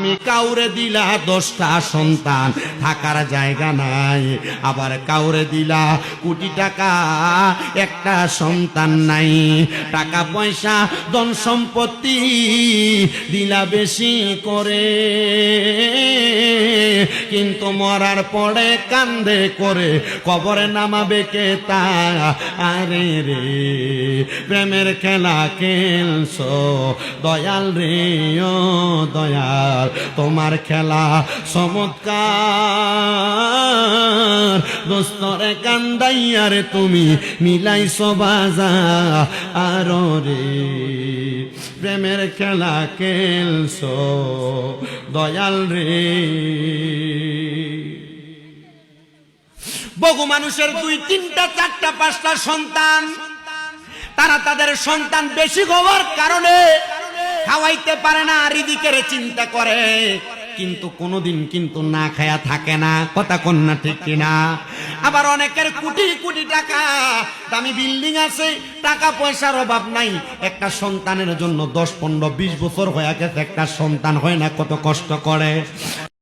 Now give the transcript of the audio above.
তুমি কাউরে দিলা 10টা সন্তান, থাকার জায়গা নাই। আবার কাউরে দিলা কোটি টাকা, একটা সন্তান নাই। টাকা পয়সা ধন সম্পত্তি দিলা বেশি করে, কিন্তু মরার পরে কান্দে করে কবরে নামাবে কে তা? আরে রে প্রেমের খেলা খেলছো দয়াল রে, ও দয়াল তোমার খেলা চমৎকার। দোস্তরে কান্দাইয়ার তুমি মিলাইছো বাজার, আরো রে প্রেমের খেলা খেলছো দয়াল রে। বহু মানুষের 2, 3টা, 4টা, 5টা সন্তান, তারা তাদের সন্তান বেশি হওয়ার কারণে খাওয়াইতে পারে না, রিজিকের চিন্তা করে, কিন্তু কোনোদিন কিন্তু না খায়া থাকে না। কথা কোন না ঠিক কিনা? আবার অনেকের কোটি কোটি টাকা, দামি বিল্ডিং আছে, টাকা পয়সার অভাব নাই, একটা সন্তানের জন্য 10, 15, 20 বছর হয়ে গেছে, একটা সন্তান হয় না, কত কষ্ট করে।